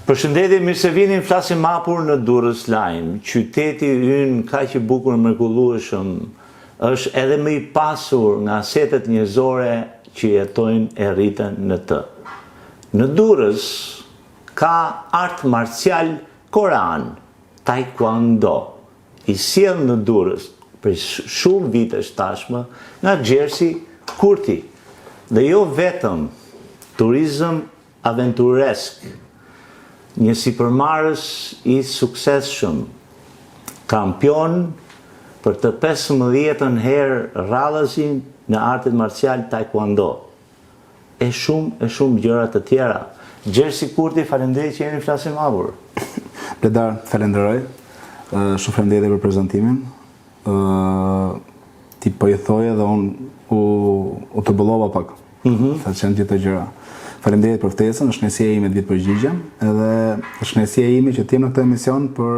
Përshëndetje, mirë se vini, flasim hapur në Durrës Lajm. Qyteti ynë kaq i bukur, mrekullueshëm, është edhe më i pasur nga setet njerëzore që jetojnë e rriten në të. Në Durrës ka art marcial korean, taekwondo, i sjell në Durrës për shumë vitesh tashmë nga Xhersi Kurti. Dhe jo vetëm turizëm aventuresk, një sipërmarrës i suksesshëm, kampion për të 15 herë radhësin në artet marcial taekwondo. E shumë gjëra të tjera. Xhersi Kurti, faleminderit që jeni flasim hapur. Bledar, falenderoj. Shumë faleminderit për prezantimin. Ti po i thoje dhe unë u të bëllova pak. Sa qenë gjithë të gjëra. Faleminderit për ftesën, është kënaqësia ime të vitë përgjigjem, edhe është kënaqësia ime që t'jem në këtë emision për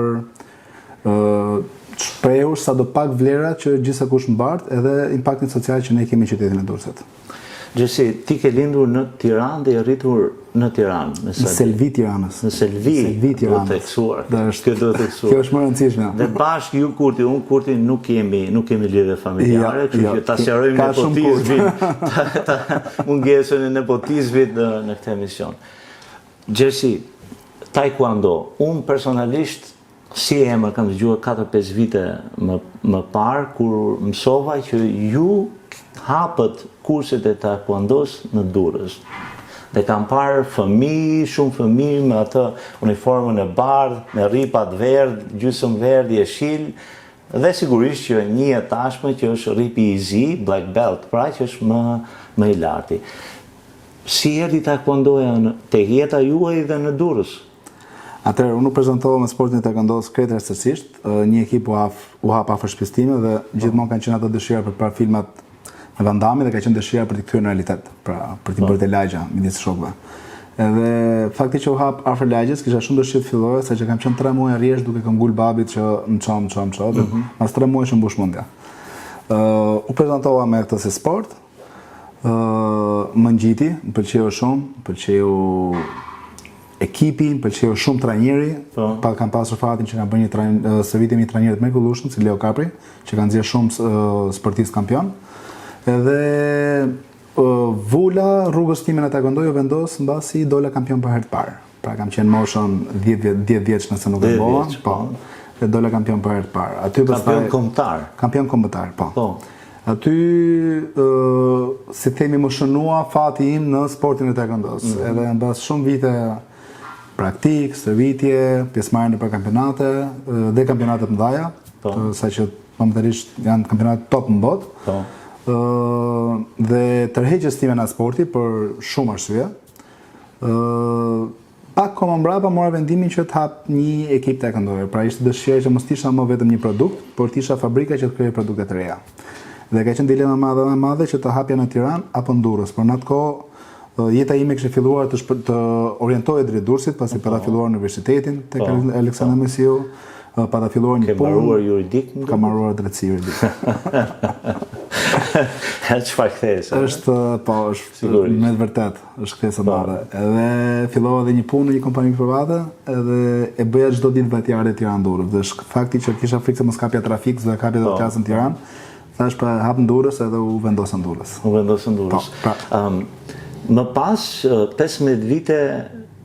shprehur sadopak vlerat që gjithsakush mbart, edhe impaktin social që ne kemi në qytetin e Durrësit. Xhersi, ti ke lindur në Tiranë dhe je rritur në Tiranë. Në Selvi Tiranës. Në Selvi Tiranës. Theksuar. Kjo është më e rëndësishme. Dhe bashkë ju Kurti, unë Kurti nuk kemi lidhje familjare, kështu që ta sqarojmë nepotizmin, mungesën e nepotizmit në këtë emision. Xhersi, taekwondo, unë personalisht si emër kam dëgjuar 4-5 vite më parë kur mësova që ju hapët kurset e taekwondos në Durrës. Dhe kam parë shumë fëmijë me atë uniformën e bardhë, me rripat verdh, gjysmë verdh, jeshil, dhe sigurisht që një tashmë që është rripi i zi, black belt, pra që është më i larti. Si erdhi taekwondoja te jeta juaj dhe në Durrës? Atëherë, unë u prezantova me sportin e taekwondos krejt rastësisht, një ekip u hap afër shtëpisë time dhe gjithmonë kanë qenë ato dëshira për para filmat me Van Damme dhe ka qenë dëshira për t'i kthyer në realitet, pra për t'i bërë të lagja midis shokëve. Edhe fakti që u hap afër lagjes, kisha shumë dëshirë të filloja, saqë kam qenë 3 muaj rresht duke këmbgul babit që më çon, dhe pas 3 muaj që mbush mendja. U prezantova me këtë si sport, më ngjiti, më pëlqeu shumë, më pëlqeu ekipi, më pëlqeu shumë trajneri, kam pasur fatin që kam bërë një servitim i trajnerit mrekullueshëm, si Leo Capri, që kanë nxjerrë shumë sportistë kampion. Edhe vula rrugës time në taekwondo ju vendos mbasi dola kampion për herë të parë. Pra kam qenë moshën 10 vjeç nëse nuk e bëva, po. Dhe dola kampion për herë të parë. Aty kampion kombëtar. Kampion kombëtar, po. Aty si themi më shënua fati im në sportin e taekwondos. Edhe mbas shumë vite praktik, stërvitje, pjesëmarrje në kampionate dhe kampionate të mëdha, saqë momentalisht janë kampionate top në botë. Dhe tërheqjes time nga sporti për shumë arsye. Pak kohë mbrapa mora vendimin që të hap një ekip taekwondo. Pra ishte dëshira që mos tisha më vetëm një produkt, por tisha fabrika që të krijoj produkte të reja. Dhe ka qenë dilema më e madhe që të hapja në Tiranë apo në Durrës. Por në atë kohë jeta ime kishte filluar të orientohej drejt Durrësit, pasi para filluar universitetin tek Aleksandër Mesiu, para filluar një punë. Ke mbaruar juridik? Kam mbaruar drejtësi juridike. Çfarë kthesa? Është me të vërtet, është kthesa e madhe. Edhe fillova edhe një punë në një kompani private, edhe e bëja çdo ditë vajtjare Tiranë-Durrës. Dhe fakti që kisha frikë se mos kapja trafik, se kapja të klasën në Tiranë, thash pra hap në Durrës edhe u vendosën në Durrës. U vendosën në Durrës. Më pas 15 vite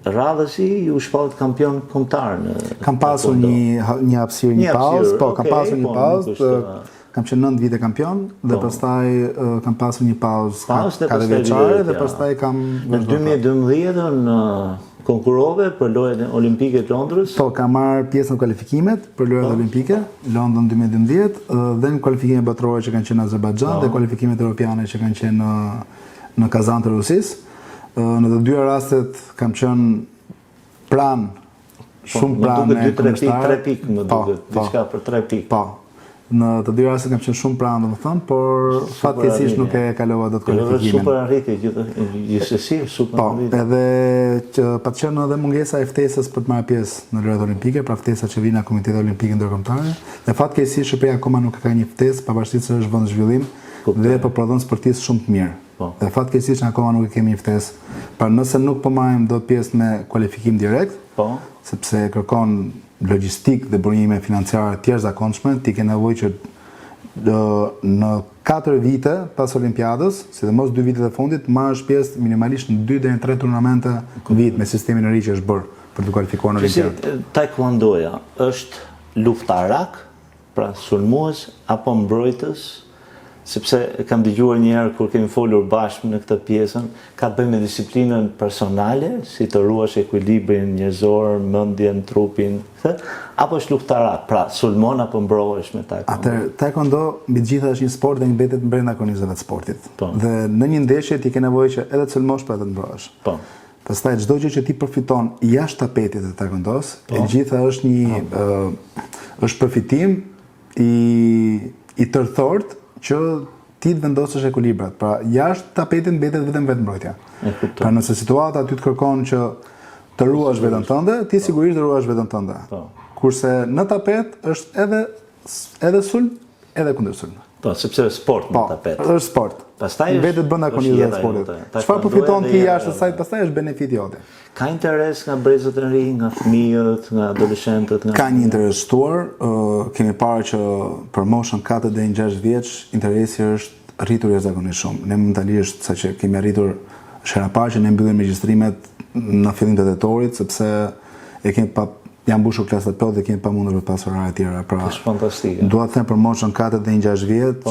radhësi ju shpallet kampion kombëtar në kam pasur një hapësirë, një pauzë, kam pasur një pauzë, kam qenë 9 vite kampion dhe pastaj kam pasur një pauzë 4 vjeçare dhe pastaj kam në 2012 konkurove për lojën olimpike të Londrës. Po, kam marrë pjesë në kualifikimet për lojën olimpike, London 2012, dhe në kualifikimet botërore që kanë qenë në Azerbajxhan dhe kualifikimet europiane që kanë qenë në Kazan të Rusisë. Në të dyja rastet kam qenë shumë pranë e kombëtarëve. 3 pikë më duket, diçka për 3 pikë. Po. Në të dy rastet kam qenë shumë pranë, domethënë, por fatkeqësisht nuk e kalova dot kualifikimin. Super arritje gjithsesi, super arritje. Po, edhe pa të qenë edhe mungesa e ftesës për të marrë pjesë në lojrat olimpike, pra ftesa që vjen nga Komiteti Olimpik Ndërkombëtar. Dhe fatkeqësisht Shqipëria akoma nuk ka një ftesë, pavarësisht se është vend zhvillim dhe po prodhon sportistë shumë të mirë. Dhe fatkeqësisht akoma nuk kemi një ftesë. Pra nëse nuk po marrim dot pjesë me kualifikim direkt, Po. Sepse kërkon logjistik dhe burime financiare të jashtëzakonshme, ti ke nevojë që në 4 vite pas Olimpiadës, sidomos 2 vitet e fundit, marrësh pjesë minimalisht në 2 deri në 3 turnamente në vit me sistemin e ri që është bërë për të kualifikuar në Olimpiadë. Taekwondoja është luftarak, pra sulmues apo mbrojtës? Sepse kam dëgjuar një herë kur kemi folur bashkë në këtë pjesën, ka të bëjë me disiplinën personale, si të ruash ekuilibrin njerëzor, mendjen, trupin, apo është luftarak, pra sulmon apo mbrohesh me taekwondo? Atëherë, taekwondo mbi të gjitha është një sport dhe mbetet brenda kornizave të sportit. Po. Dhe në një ndeshje ti ke nevojë që edhe të sulmosh pa të mbrohesh. Po. Pastaj çdo gjë që ti përfiton jashtë tapetit të taekwondos, e gjitha është është përfitim i tërthort që ti të vendosësh ekuilibrat. Pra, jashtë tapetit mbetet vetëm vetëmbrojtja. Pra, nëse situata aty të kërkon që të ruash veten tënde, ti sigurisht do ruash veten tënde. Kurse në tapet është edhe sulm, edhe kundërsulm. Po, sepse është sport në tapet. Po, është sport. Pastaj mbetet brenda kornizave të sportit. Çfarë përfiton ti jashtë asaj, pastaj është benefiti jote. Ka interes nga brezët e ri, nga fëmijët, nga adoleshentët? Ka një interes shtuar, kemi parë që për moshën 4 deri në 6 vjeç, interesi është rritur jashtëzakonisht shumë. Ne momentalisht saqë kemi arritur shëra parë që ne mbyllim regjistrimet në fillim të tetorit, sepse janë mbushur klasat plot dhe kemi pamundur të pasur orare të tjera. Pra, është fantastike. Dua të them për moshën 4 deri në 6 vjet,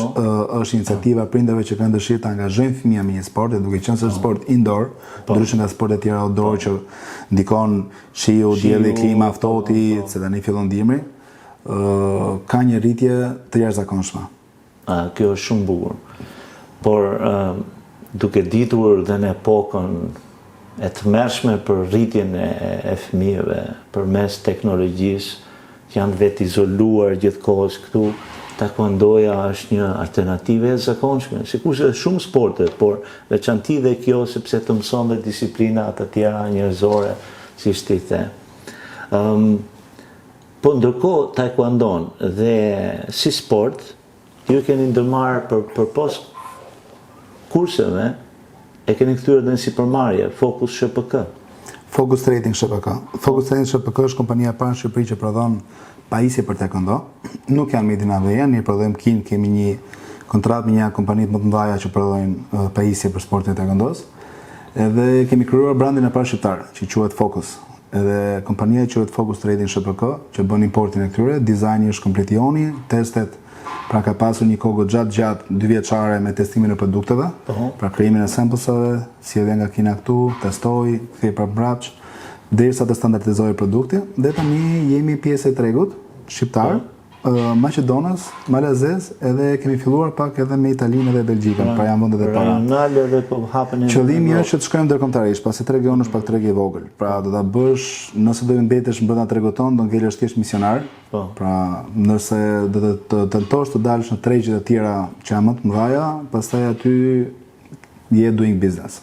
është iniciativa prindërve që kanë dëshirë të angazhojnë fëmijë me një sport, duke qenë se është sport indoor, ndryshe nga sportet tjera outdoor që ndikon shiu, dielli, klima, ftohti, se tani fillon dimri, ka një rritje të jashtëzakonshme. Kjo është shumë bukur. Por duke ditur dhe në epokën e tmerrshme për rritjen e fëmijëve përmes teknologjisë, që janë vetë izoluar gjithkohës këtu, taekwondoja është një alternativë e zakonshme, sikurse shumë sporte, por veçanti dhe kjo sepse të mëson dhe disiplina të tjera njerëzore, siç ti the. Po ndërkohë taekwondon dhe si sport, ju keni ndërmarrë për pos kurseve, e keni kthyer edhe në sipërmarrje, Focus SHPK. Focus Trading SHPK. Focus Trading SHPK është kompania e parë në Shqipëri që prodhon pajisje për taekwondo. Nuk janë made in AVE, ne prodhojmë kin, kemi një kontratë me një kompani më të mëdha që prodhojnë pajisje për sportin e taekwondos. Edhe kemi krijuar brandin e parë shqiptar, që quhet Focus. Edhe kompania quhet Focus Trading SHPK, që bën importin e këtyre, dizajni është komplet i joni, testet. Pra ka pasur një kohë gjatë 2 vjeçare me testimin e produkteve, pra krijimin e samplesave, sjellja nga Kina këtu, testoi, kthej për mbrapsht, derisa të standardizojë produkti, dhe tani jemi pjesë e tregut shqiptar, Maqedonas, Malazez, edhe kemi filluar pak edhe me Italinë dhe Belgjikën, pra janë vendet e para. Qëllimi është që të shkojmë ndërkombëtarisht, pasi tregu është pak treg i vogël. Pra do ta bësh, nëse do të mbetesh brenda tregut ton, do ngelesh thjesht misionar. Pra, nëse do të tentosh të dalësh në tregjet e tjera që janë më të mëdha, pastaj aty je doing business.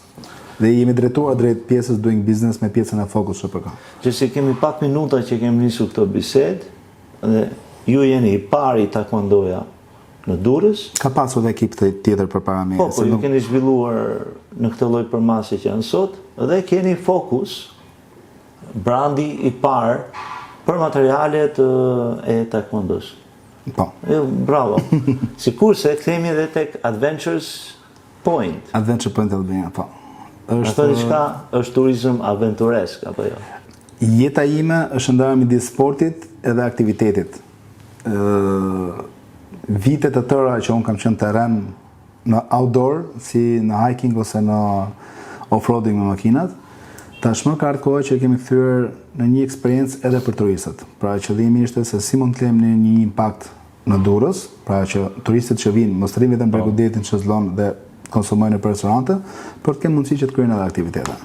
Dhe jemi drejtuar drejt pjesës doing business me pjesën e Focus SHPK. Që si kemi pak minuta që kemi nisur këtë bisedë, dhe ju jeni i pari taekwondoja në Durrës. Ka pasur edhe ekip tjetër përpara meje. Po, ju keni zhvilluar në këtë lloj përmasi që janë sot, dhe keni Focus, brandi i parë për materialet e taekwondos. Po. Bravo. Sikurse kthehemi edhe tek Adventures Point. Adventure Point Albania, po. Ato diçka është turizëm aventuresk apo jo? Jeta ime është ndarë midis sportit edhe aktivitetit. Vitet e tëra që unë kam qenë terren në outdoor, si në hiking ose në off-roading me makinat, tashmë ka ardhur koha që kemi kthyer në një eksperiencë edhe për turistët. Pra qëllimi ishte se si mund të kemi një impakt në Durrës, pra që turistët që vinë mos rrinë vetëm për godetin shezllon dhe konsumojnë në restorante, por të kenë mundësi që të kryejnë edhe aktivitete.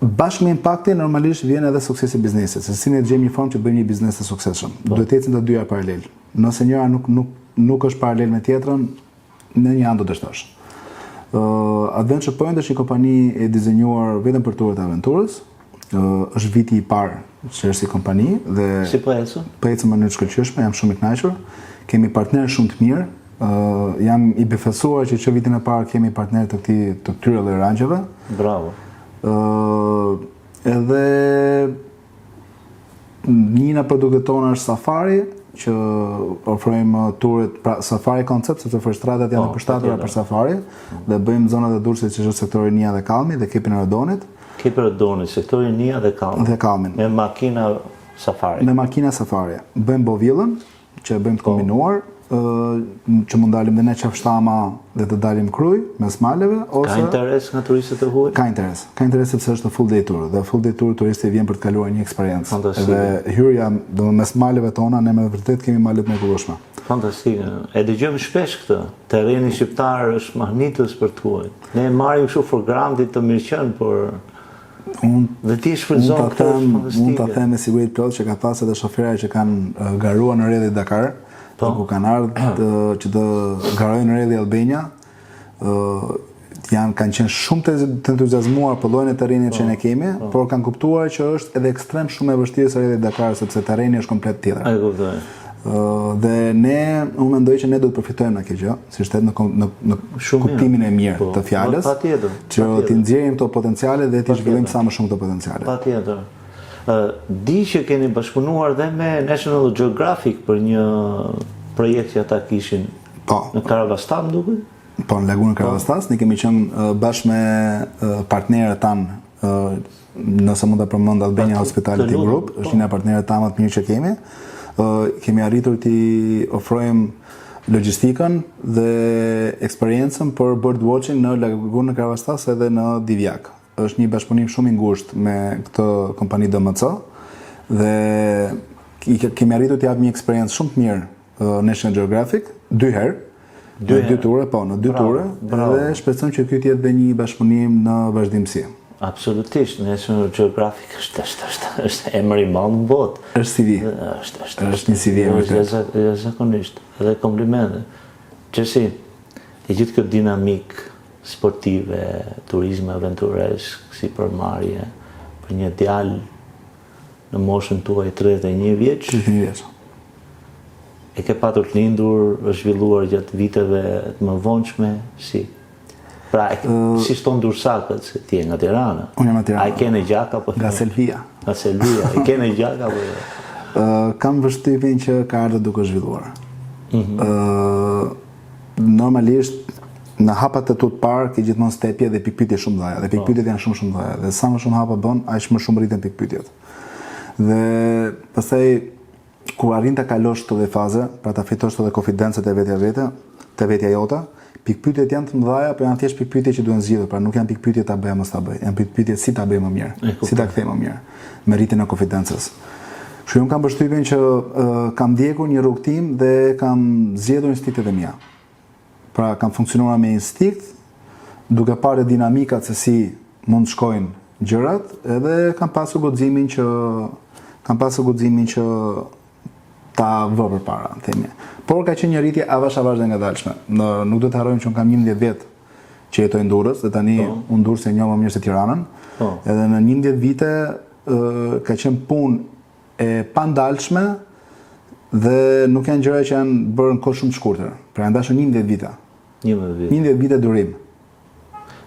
Bashkë me impaktin normalisht vjen edhe suksesi i biznesit, se si ne gjejmë një formë që bëjmë një biznes të suksesshëm. Duhet të ecin të dyja paralel. Nëse njëra nuk është paralel me tjetrën, në një anë do të shtosh. Adventure Point është një kompani e dizenjuar vetëm për turet e aventurës. Është viti i parë që është si kompani dhe si po ecën? Po ecën në mënyrë të shkëlqyeshme, jam shumë i kënaqur. Kemi partnerë shumë të mirë. Jam i befasuar që vitin e parë kemi partnerë të këtyre lloj rangjeve. Bravo. Edhe një nga produktet tona është Safari, që ofrojmë turet, pra Safari koncept, sepse Forestradat janë të përshtatura për Safari, dhe bëjmë zonat e Durrësit që është sektori Nia dhe Kalmi dhe Kepin e Rodonit. Kepi Rodoni, sektori Nia dhe Kalmi. Dhe Kalmin. Me makina Safari. Me makina Safari. Bëjmë bovillën, që bëjmë të kombinuar, që mund dalim dhe ne qafshtama dhe të dalim kruj mes maleve, ose... Ka interes nga turistët e huaj? Ka interes sepse është full day tour, dhe full day tour turisti vjen për të kaluar një eksperiencë. Fantastike. Dhe hyrja mes maleve tona, ne me vërtet kemi malet me kullueshme. Fantastike. E dëgjojmë shpesh këtë. Terreni shqiptar është mahnitës për të huaj. Ne marrim kështu for granted të mirëqen, por dhe ti shfrytëzon këtë fantastike. Mund ta them me siguri plot që ka pasur edhe shoferë që kanë garuar në rrjedhit Dakar, ku kanë ardhur që të garojnë në rrjedhi Albania, kanë qenë shumë të entuziazmuar për llojin e terrenit që ne kemi, por kanë kuptuar që është edhe ekstrem shumë e vështirë se rrjedhi Dakar, sepse terreni është komplet tjetër. Ai kuptoj. Dhe unë mendoj që ne do të përfitojmë nga kjo gjë, si shtet në kuptimin e mirë të fjalës, që ti nxjerrim këto potenciale dhe ti zhvillojmë sa më shumë këto potenciale. Patjetër. Di që keni bashkëpunuar dhe me National Geographic për një projekt që ata kishin në Karavastan, duket? Po, në lagunën Karavastas, ne kemi qenë bashkë me partnerët tanë, nëse mund ta përmend Albania Hospitality Group, është një nga partnerët tanë më të mirë që kemi. Kemi arritur t'i ofrojmë logjistikën dhe eksperiencën për birdwatching në lagunën Karavastas edhe në Divjak. Është një bashkëpunim shumë i ngushtë me këtë kompani DMC dhe kemi arritur t'i japim një eksperiencë shumë të mirë National Geographic, 2 herë, në 2 ture, dhe shpresojmë që ky të jetë dhe një bashkëpunim në vazhdimsi. Absolutisht, National Geographic është emër i madh në botë. Është CV. Është një CV vërtet. Jashtëzakonisht, edhe komplimente. Qësi, e gjithë këtë dinamik sportive, turizme aventuresk, si përmarrje, për një djalë në moshën tuaj 31 vjeç. 31 vjeç. E ke patur të lindur, është zhvilluar gjatë viteve të mëvonshme, si? Pra, si shton Dursakët, se ti je nga Tirana. Unë jam nga Tirana. A e ke në gjak apo? Nga Selvia. Nga Selvia. E ke në gjak apo? Kam vështirësinë që ka ardhur duke zhvilluar. Normalisht në hapat e tu të parë ke gjithmonë stepje dhe pikpyetje shumë dhaja, dhe pikpyetjet janë shumë dhaja, dhe sa më shumë hapa bën, aq më shumë rriten pikpyetjet. Dhe pastaj kur arrin ta kalosh këto faze, pra ta fitosh edhe konfidencën te vetja jote, pikpyetjet janë të mëdha, por janë thjesht pikpyetje që duhen zgjidhur, pra nuk janë pikpyetje ta bëj mos ta bëj. Janë pikpyetje si ta bëj më mirë, si ta kthej më mirë, me rritjen e konfidencës. Kështu unë kam përshtypjen që kam ndjekur një rrugë tim dhe kam zgjedhur instiktet e mia. Pra kam funksionuar me instinkt, duke parë dinamikat se si mund të shkojnë gjërat, edhe kam pasur guximin që ta vë përpara, themi. Por ka qenë një rritje avash dhe ngadalshme. Nuk do të harrojmë që unë kam 11 vjet që jetoj në Durrës, dhe tani unë Durrës e njoh më mirë se Tiranën. Edhe në 11 vite ka qenë punë e pandalshme dhe nuk janë gjëra që janë bërë në kohë shumë të shkurtër. Pra janë dashur 11 vite. 11 vite durim.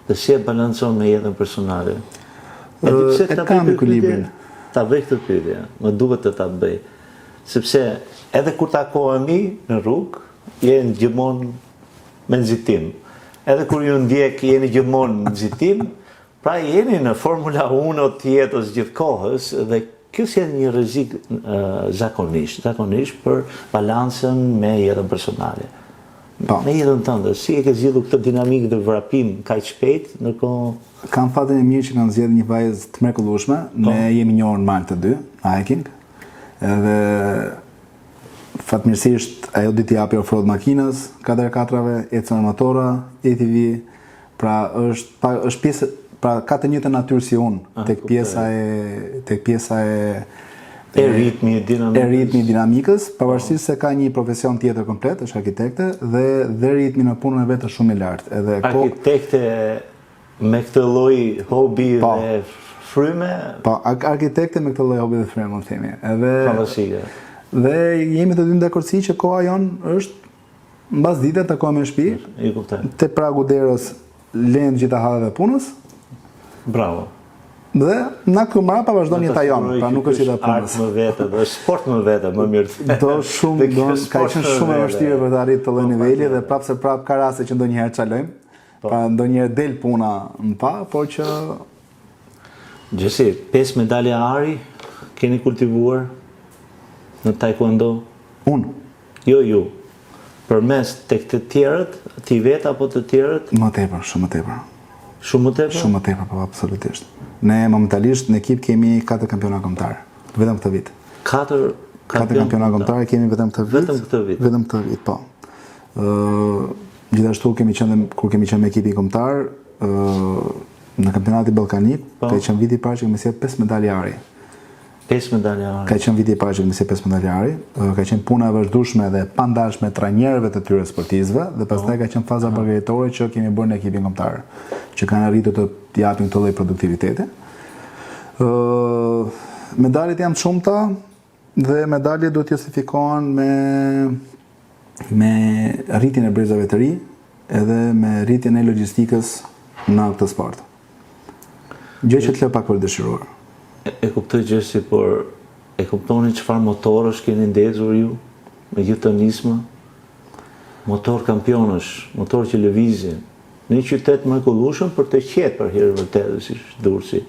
Dhe si e balancon me jetën personale? E kam ekuilibrin. Ta bëj këtë pyetje, më duhet të ta bëj. Sepse edhe kur takohemi në rrugë, jeni gjithmonë me nxitim. Edhe kur ju ndjek, jeni gjithmonë në nxitim, pra jeni në Formula 1 të jetës gjithkohës, dhe kjo si një rrezik zakonisht për balancën me jetën personale. Me jetën tënde, si e ke zgjidhur këtë dinamikë dhe vrapim kaq shpejt, ndërkohë kam fatin e mirë që kanë zgjedhur një vajzë të mrekullueshme. Ne jemi njohur në Malë të dy, hiking. Edhe fatmirësisht ajo ditë t'i japi ofrodë makinës, 4x4-ve, ecën motora, ATV, pra është pjesë, pra ka të njëjtën natyrë si unë, tek pjesa e ritmi i dinamikës, pavarësisht se ka një profesion tjetër komplet, është arkitekte, dhe ritmi në punën e vet është shumë i lartë. Arkitekte me këtë lloj hobi dhe fryme? Po, arkitekte me këtë lloj hobi dhe fryme, mund të themi. Fantastike. Dhe jemi të dy në dakordsi që koha jonë është mbas dite takohemi në shtëpi. Te pragu derës lehen gjitha hallet e punës. Bravo. Dhe na këtu mbrapa vazhdon jeta jonë, pra nuk është jeta punës. Art më vete, dhe sport më vete, më mirë. Ka qenë shumë e vështirë për të arritur të lloj niveli dhe prapë se prapë ka raste që ndonjëherë çalojmë. Pra ndonjëherë del puna në pa, por që Gjësi, 5 medalja ari keni kultivuar në taekwondo? unë Jo. Përmes tek të tjerët, ti vetë apo të tjerët? më tepër, shumë më tepër. Shumë më tepër? Shumë më tepër, po absolutisht. Ne momentalisht në ekip kemi 4 kampionat kombëtar, vetëm këtë vit. 4 kampionat kombëtar kemi vetëm këtë vit. Vetëm këtë vit. Vetëm këtë vit, po. Gjithashtu kur kemi qenë me ekipin kombëtar, në kampionatin ballkanik, ka qenë viti i parë që kemi sjell 5 medalje ari. 5 medalje ari. Ka qenë viti i parë që kemi sjell 5 medalje ari. Ka qenë puna e vazhdueshme dhe pandashme trajnerëve të tyre sportistëve dhe pastaj ka qenë faza përgatitorë që kemi bërë në ekipin kombëtar, që kanë arritur të japin këtë lloj produktiviteti. Medaljet janë të shumta dhe medaljet duhet të justifikohen me rritjen e brezave të ri edhe me rritjen e logjistikës në këtë sport. Gjë që të lë pak për dëshiruar. E kuptoj Gjesi, por e kuptoni çfarë motorësh keni ndezur ju me gjithë të nismë? Motor kampionësh, motor që lëvizin. Në një qytet mrekullueshëm për të qetë për herë vërtetë, si Durrësi.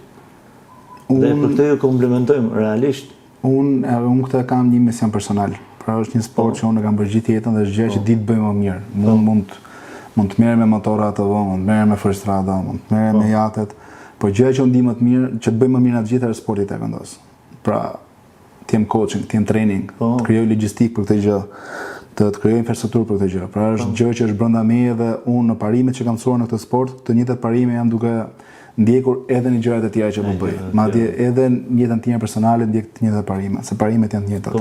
Dhe për këtë ju komplimentojmë realisht. Unë këtë kam një mision personal. Pra është një sport që unë kam bërë gjithë jetën dhe është gjë që di të bëj më mirë. Mund të merrem me motora ATV, mund të merrem me frestrada, mund të merrem me jatet, por gjëja që unë di më të mirë, që të bëj më mirë në të gjitha është sporti taekwondo. Pra, të jem coaching, të jem training, të krijoj logjistikë për këtë gjë, të krijoj infrastrukturë për këtë gjë. Pra është gjë që është brenda meje dhe unë në parimet që kam mësuar në këtë sport, të njëjtat parime jam duke ndjekur edhe në gjërat e tjera që po bëj. Madje edhe në jetën time personale ndjek të njëjtat parime, se parimet janë të njëjtat.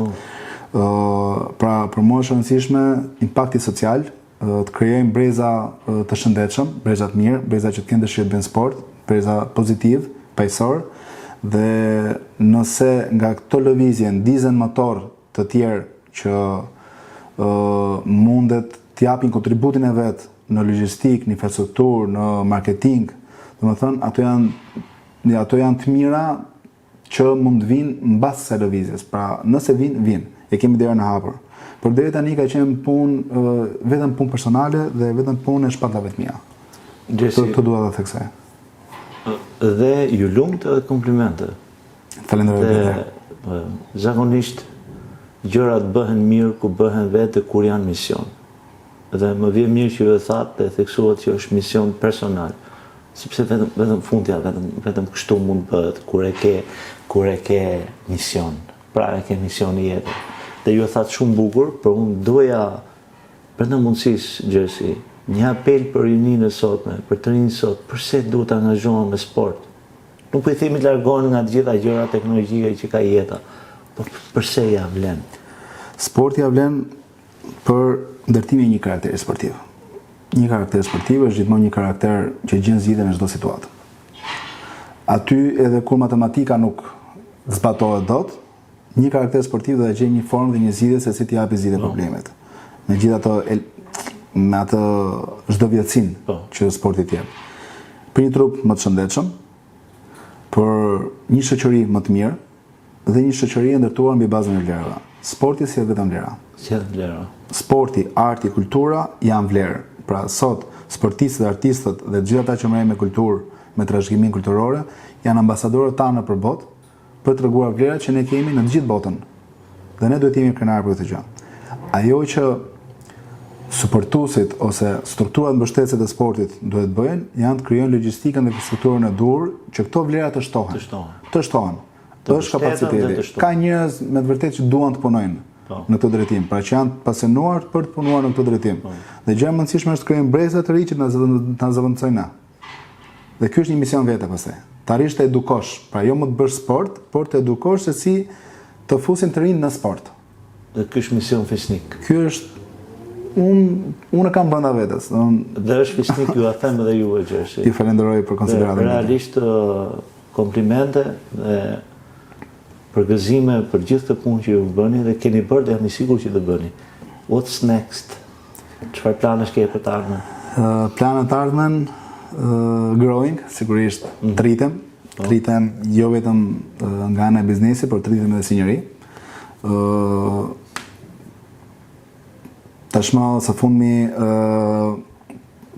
Pra, për mua është e rëndësishme impakti social, të krijojmë breza të shëndetshëm, breza të mirë, breza që të kenë dëshirë të bëjnë sport, breza pozitiv, paqësor, dhe nëse nga këto lëvizje ndizen motor të tjerë që mundet të japin kontributin e vet në logjistik, në infrastrukturë, në marketing, domethënë ato janë të mira që mund të vinë mbas kësaj lëvizjes. Pra, nëse vinë, e kemi derën e hapur. Por deri tani ka qenë vetëm punë personale dhe vetëm punë e shpatave të mia. Të dua ta theksoj. Dhe ju lumt edhe komplimente. Falenderoj. Zakonisht gjërat bëhen mirë ku bëhen vetë kur janë mision. Dhe më vjen mirë që ju e thatë dhe theksuat që është mision personal. Sepse vetëm fundja, vetëm kështu mund bëhet kur e ke mision. Pra e ke mision i jetës. Dhe ju e thatë shumë bukur, por unë doja brenda mundësisë, Gjesi, një apel për rininë e sotme, për të rinë sot, përse duhet të angazhohen me sport? Nuk po i themi të largohen nga të gjitha gjëra teknologjike që ka jeta, por përse ja vlen? Sporti ja vlen për ndërtimin e një karakteri sportiv. Një karakter sportiv është gjithmonë një karakter që gjen zgjidhje në çdo situatë. Aty edhe kur matematika nuk zbatohet dot, një karakter sportiv do të gjejë një formë dhe një zgjidhje se si t'i japi zgjidhje problemet. Me atë çdo vjetësinë që sporti jep. Për një trup më të shëndetshëm, për një shoqëri më të mirë dhe një shoqëri e ndërtuar mbi bazën e vlerave. Sporti si vetëm vlera. Sporti, arti, kultura janë vlerë. Pra sot sportistët, artistët dhe gjithë ata që merren me kulturë, me trashëgimin kulturore, janë ambasadorët tanë nëpër botë për treguar vlerat që ne kemi në të gjithë botën. Dhe ne duhet të jemi krenarë për këtë gjë. Ajo që suportuesit ose strukturat mbështetëse të sportit duhet bëjnë janë të krijojnë logjistikën dhe strukturën e duhur që këto vlera të shtohen. Të shtohen. Është kapaciteti. Ka njerëz me të vërtetë që duan të punojnë në këtë drejtim, pra që janë pasionuar për të punuar në këtë drejtim. Dhe gjë e rëndësishme është të krijojmë breza të ri që na zëvendësojnë na. Dhe ky është një mision vetë pastaj. Të arrish të edukosh, pra jo më të bësh sport, por të edukosh se si të fusin të rinë në sport. Dhe ky është mision fisnik. Ky është unë kam brenda vetes. Dhe është fisnik, ju a them edhe juve, Gjersi. Ju falenderoj për konsideratën. Realisht komplimente dhe përgëzime për gjithë të punë që ju bëni dhe keni bërë dhe jam i sigurt që të bëni. What's next? Çfarë planesh ke për të ardhmen? Planet ardhmen growing, sigurisht të rritem, Të rritem jo vetëm nga ana e biznesit, por të rritem edhe si njeri. Tashmë së fundmi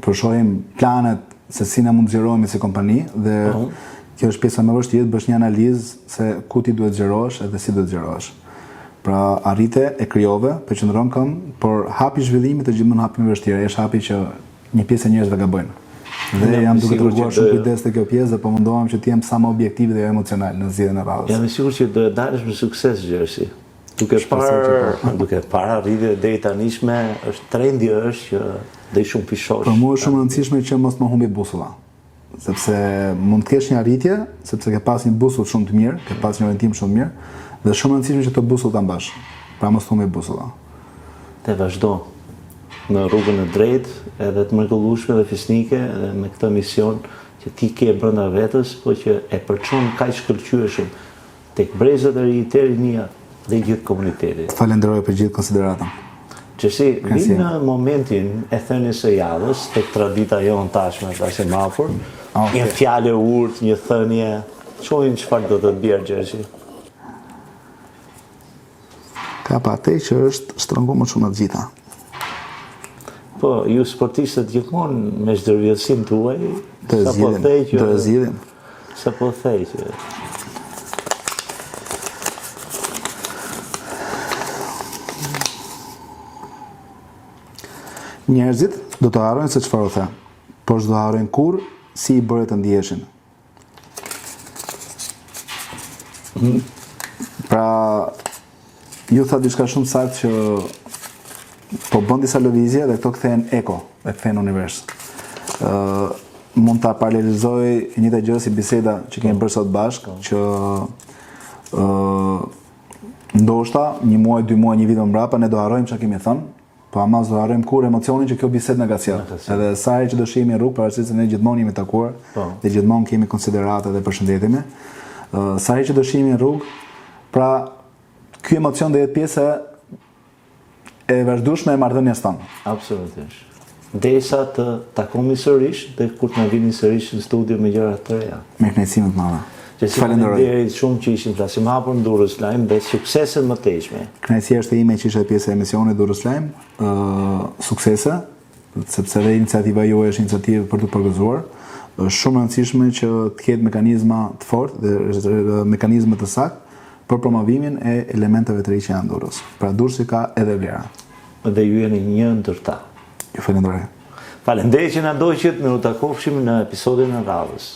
përshohim planet se si na mund zgjerohemi si kompani dhe kjo është pjesa më e vështirë, bësh një analizë se ku ti duhet zgjerohesh edhe si duhet zgjerohesh. Pra arrite e krijove, përqendron kënd, por hapi i zhvillimit është gjithmonë hapi më i vështirë, është hapi që një pjesë e njerëzve gabojnë. Dhe jam duke treguar shumë kujdes te kjo pjesë dhe po mundohem që të jem sa më objektiv dhe emocional në zgjedhjen e radhës. Jam i sigurt që do të dalësh me sukses, Gjersi. Duke parë arritje deri tanishme, është trendi është që dhe shumë pishosh. Për mua është shumë rëndësishme që mos më humbi busolla. Sepse mund të kesh një arritje, sepse ke pas një busull shumë të mirë, ke pas një orientim shumë të mirë, dhe shumë rëndësishme që të busull ta mbash. Pra mos të humbi busolla. Te vazhdo në rrugën e drejtë, edhe të mrekullueshme dhe fisnike, edhe me këtë mision që ti ke brenda vetës, po që e përçon kaq shkëlqyeshëm tek brezët e ri të rinia dhe gjithë komunitetit. Falenderoj për gjithë konsideratën. Gjersi, vim në momentin e thënies së javës, tek tradita jonë tashme, tash e mafur, një fjalë e urtë, një thënie, çojmë çfarë do të bjerë, Gjersi. Ka pa te që është shtrënguar më shumë të gjitha. Po, ju sportistët gjithmonë me zhdërvjetësim tuaj, sa po thej që njerëzit do të harrojnë se çfarë u the, por s'do harrojnë kurrë si i bëre të ndiheshin. Pra, ju tha diçka shumë saktë që po bën disa lëvizje dhe këto kthehen eko, dhe kthehen univers. Mund ta paralelizoj njëjtë gjë si biseda që kemi bërë sot bashkë, që ndoshta një muaj, 2 muaj, një vit më mbrapa ne do harrojmë çka kemi thënë, po ama do harrojmë kurrë emocionin që kjo bisedë na ka sjellë. Edhe sa herë që do shihemi në rrugë, pavarësisht se ne gjithmonë jemi takuar dhe gjithmonë kemi konsiderata dhe përshëndetjeme, sa herë që do shihemi në rrugë, pra ky emocion do jetë pjesë e vazhdueshme e marrëdhënies tonë. Absolutisht. Derisa të takohemi sërish dhe kur të na vini sërish në studio me gjëra të reja. Me kënaqësi më të madhe. Falenderoj shumë që ishim flasim hapur në Durrës Lajm dhe suksese më të tejshme. Kënaqësia është ime që ishe pjesë e emisionit Durrës Lajm. Suksese, sepse dhe iniciativa juaj është iniciativë për të përgëzuar. Është shumë e rëndësishme që të ketë mekanizma të fortë dhe mekanizme të saktë për promovimin e elementeve të ri që janë Durrës. Pra Durrësi ka edhe vlera. Dhe ju jeni një ndër ta. Ju falenderoj. Faleminderit që na ndoqët, ne u takofshim në episodin e radhës.